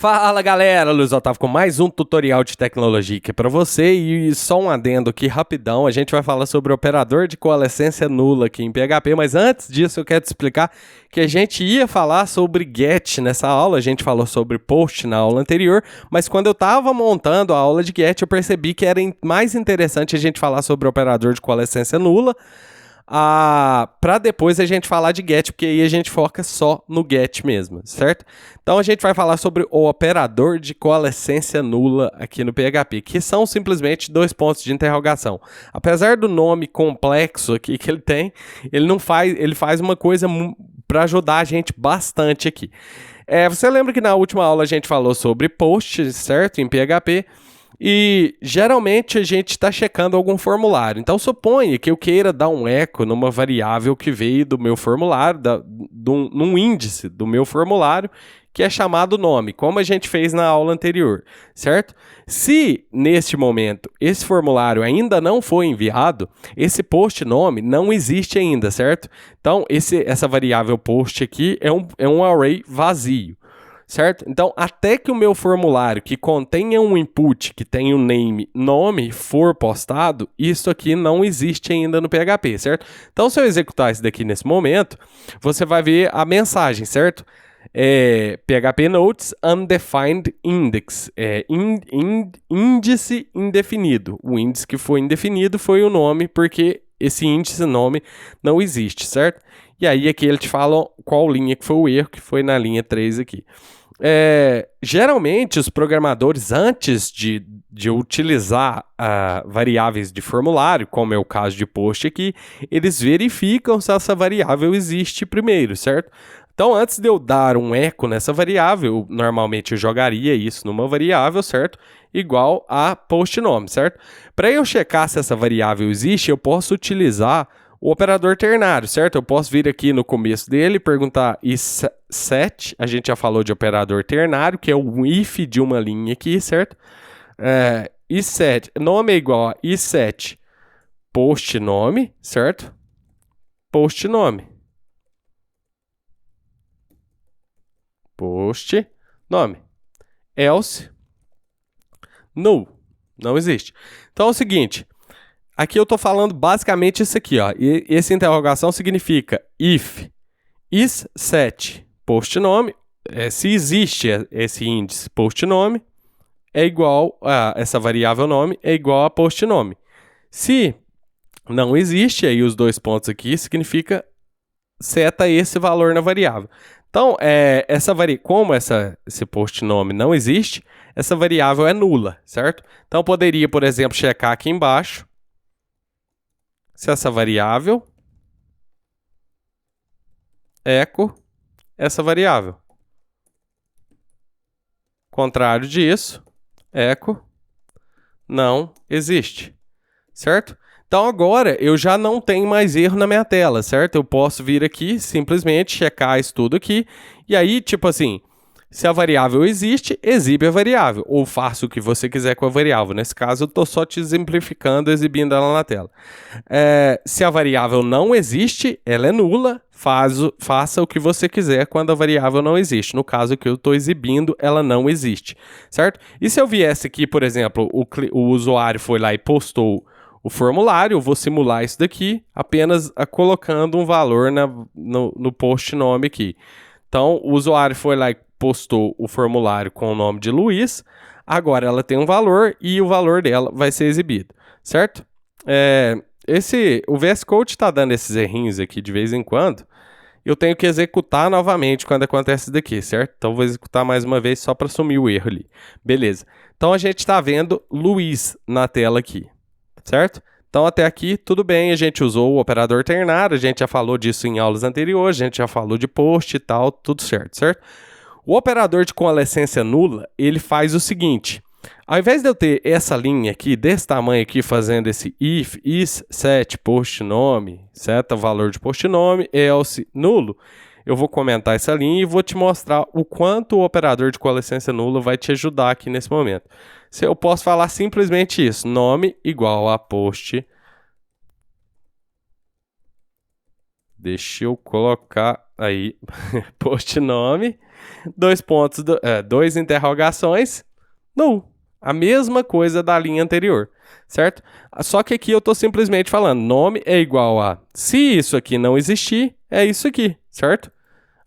Fala galera, Luiz Otávio com mais um tutorial de tecnologia aqui para você e só um adendo aqui rapidão, a gente vai falar sobre o operador de coalescência nula aqui em PHP, mas antes disso eu quero te explicar que a gente ia falar sobre get nessa aula, a gente falou sobre post na aula anterior, mas quando eu estava montando a aula de get eu percebi que era mais interessante a gente falar sobre o operador de coalescência nula, para depois a gente falar de get, porque aí a gente foca só no get mesmo, certo? Então a gente vai falar sobre o operador de coalescência nula aqui no PHP, que são simplesmente dois pontos de interrogação. Apesar do nome complexo aqui que ele tem, ele faz uma coisa para ajudar a gente bastante aqui. Você lembra que na última aula a gente falou sobre post, certo? Em PHP. E geralmente a gente está checando algum formulário. Então suponha que eu queira dar um eco numa variável que veio do meu formulário, num índice do meu formulário, que é chamado nome, como a gente fez na aula anterior, certo? Se neste momento esse formulário ainda não foi enviado, esse post nome não existe ainda, certo? Então essa variável post aqui é um array vazio. Certo? Então, até que o meu formulário que contenha um input que tenha o nome for postado, isso aqui não existe ainda no PHP, certo? Então, se eu executar isso daqui nesse momento, você vai ver a mensagem, certo? PHP Notes Undefined Index, índice indefinido. O índice que foi indefinido foi o nome, porque esse índice nome não existe, certo? E aí aqui ele te fala qual linha que foi o erro, que foi na linha 3 aqui. Geralmente os programadores, antes de utilizar variáveis de formulário, como é o caso de post aqui, eles verificam se essa variável existe primeiro, certo? Então, antes de eu dar um eco nessa variável, normalmente eu jogaria isso numa variável, certo? Igual a post nome, certo? Para eu checar se essa variável existe, eu posso utilizar o operador ternário, certo? Eu posso vir aqui no começo dele e perguntar isSet, a gente já falou de operador ternário, que é o if de uma linha aqui, certo? isSet, nome é igual a isSet post nome, certo? Post nome. Post nome. Else null. Não existe. Então é o seguinte, aqui eu estou falando basicamente isso aqui, ó. E essa interrogação significa if isSet post nome, se existe esse índice post nome, é igual a essa variável nome, é igual a post nome. Se não existe, aí os dois pontos aqui significa seta esse valor na variável. Então, como esse post nome não existe, essa variável é nula, certo? Então, poderia, por exemplo, checar aqui embaixo se essa variável eco essa variável. Contrário disso, eco não existe, certo? Então agora eu já não tenho mais erro na minha tela, certo? Eu posso vir aqui, simplesmente checar isso tudo aqui, e aí, tipo assim, se a variável existe, exibe a variável, ou faça o que você quiser com a variável. Nesse caso, eu estou só te exemplificando, exibindo ela na tela. Se a variável não existe, ela é nula, faça o que você quiser quando a variável não existe. No caso que eu estou exibindo, ela não existe, certo? E se eu viesse aqui, por exemplo, o usuário foi lá e postou o formulário, eu vou simular isso daqui, apenas colocando um valor no post nome aqui. Então, o usuário foi lá e postou o formulário com o nome de Luiz, agora ela tem um valor e o valor dela vai ser exibido, certo? O VS Code está dando esses errinhos aqui de vez em quando, eu tenho que executar novamente quando acontece isso daqui, certo? Então, vou executar mais uma vez só para sumir o erro ali. Beleza. Então, a gente está vendo Luiz na tela aqui, certo? Então, até aqui, tudo bem, a gente usou o operador ternário, a gente já falou disso em aulas anteriores, a gente já falou de post e tal, tudo certo, certo? O operador de coalescência nula, ele faz o seguinte, ao invés de eu ter essa linha aqui, desse tamanho aqui, fazendo esse if, isSet, post nome, seta valor de post nome, else nulo, eu vou comentar essa linha e vou te mostrar o quanto o operador de coalescência nula vai te ajudar aqui nesse momento. Eu posso falar simplesmente isso, nome igual a post. Deixa eu colocar aí, post nome dois pontos, dois interrogações, null. A mesma coisa da linha anterior, certo? Só que aqui eu estou simplesmente falando, nome é igual a, se isso aqui não existir, é isso aqui, certo?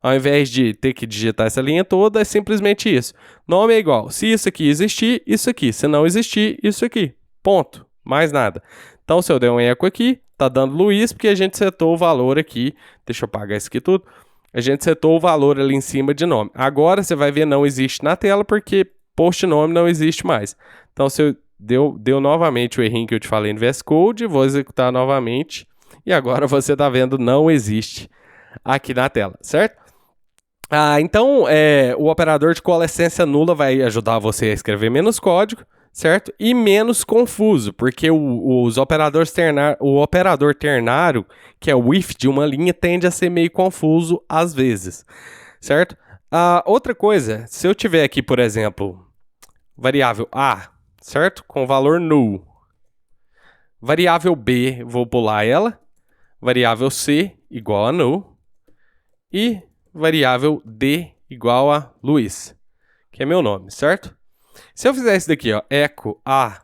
Ao invés de ter que digitar essa linha toda, é simplesmente isso. Nome é igual, se isso aqui existir, isso aqui. Se não existir, isso aqui. Ponto. Mais nada. Então, se eu der um eco aqui, tá dando Luiz, porque a gente setou o valor aqui. Deixa eu apagar isso aqui tudo. A gente setou o valor ali em cima de nome. Agora, você vai ver não existe na tela, porque post nome não existe mais. Então, se eu deu novamente o errinho que eu te falei no VS Code, vou executar novamente. E agora você tá vendo não existe aqui na tela, certo? Então, o operador de coalescência nula vai ajudar você a escrever menos código, certo? E menos confuso, porque os operadores o operador ternário, que é o if de uma linha, tende a ser meio confuso às vezes, certo? Outra coisa, se eu tiver aqui, por exemplo, variável A, certo? Com valor null. Variável B, vou pular ela. Variável C, igual a null. E variável D igual a Luiz, que é meu nome, certo? Se eu fizer isso daqui, ó, eco A,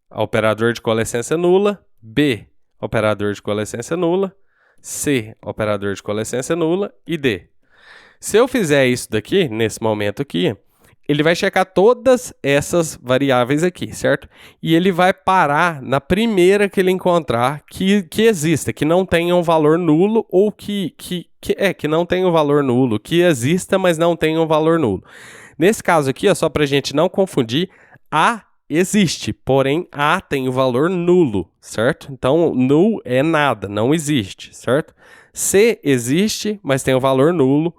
operador de coalescência nula, B, operador de coalescência nula, C, operador de coalescência nula e D. Se eu fizer isso daqui, nesse momento aqui, ele vai checar todas essas variáveis aqui, certo? E ele vai parar na primeira que ele encontrar que exista, que não tenha um valor nulo ou que não tenha um valor nulo, que exista, mas não tenha um valor nulo. Nesse caso aqui, ó, só para a gente não confundir, A existe, porém A tem o valor nulo, certo? Então, null é nada, não existe, certo? C existe, mas tem o valor nulo,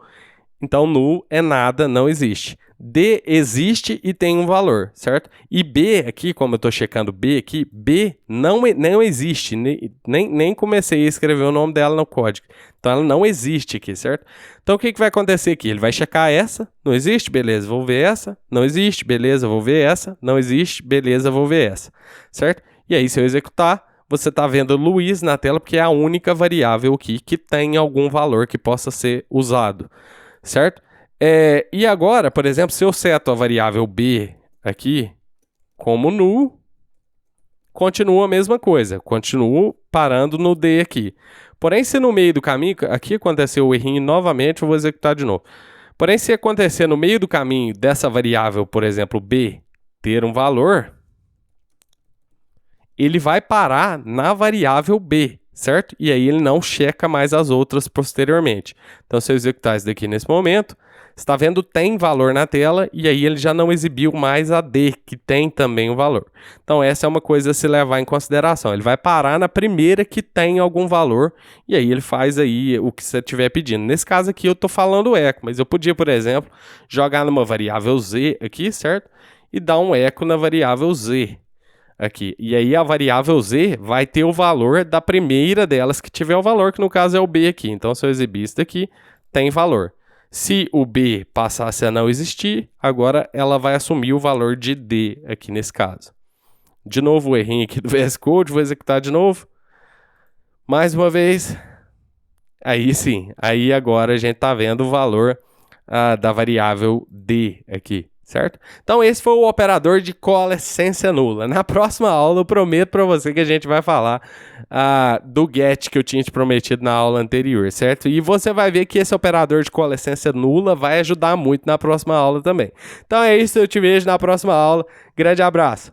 então null é nada, não existe. D existe e tem um valor, certo? E B aqui, como eu estou checando B aqui, B não existe, nem comecei a escrever o nome dela no código. Então ela não existe aqui, certo? Então o que vai acontecer aqui? Ele vai checar essa, não existe, beleza, vou ver essa, não existe, beleza, vou ver essa, não existe, beleza, vou ver essa, certo? E aí se eu executar, você está vendo Luiz na tela porque é a única variável aqui que tem algum valor que possa ser usado, certo? E agora, por exemplo, se eu seto a variável B aqui como null, continua a mesma coisa, continuo parando no D aqui. Porém, se no meio do caminho, aqui aconteceu o errinho novamente, eu vou executar de novo. Porém, se acontecer no meio do caminho dessa variável, por exemplo, B, ter um valor, ele vai parar na variável B, certo? E aí ele não checa mais as outras posteriormente. Então, se eu executar isso daqui nesse momento, você está vendo tem valor na tela e aí ele já não exibiu mais a D, que tem também um valor. Então essa é uma coisa a se levar em consideração. Ele vai parar na primeira que tem algum valor e aí ele faz aí o que você estiver pedindo. Nesse caso aqui eu estou falando eco, mas eu podia, por exemplo, jogar numa variável Z aqui, certo? E dar um eco na variável Z aqui. E aí a variável Z vai ter o valor da primeira delas que tiver o valor, que no caso é o B aqui. Então se eu exibir isso daqui, tem valor. Se o B passasse a não existir, agora ela vai assumir o valor de D aqui nesse caso. De novo o errinho aqui do VS Code, vou executar de novo. Mais uma vez. Aí sim, aí agora a gente está vendo o valor da variável D aqui, certo? Então esse foi o operador de coalescência nula. Na próxima aula eu prometo para você que a gente vai falar do get que eu tinha te prometido na aula anterior, certo? E você vai ver que esse operador de coalescência nula vai ajudar muito na próxima aula também. Então é isso, eu te vejo na próxima aula. Grande abraço!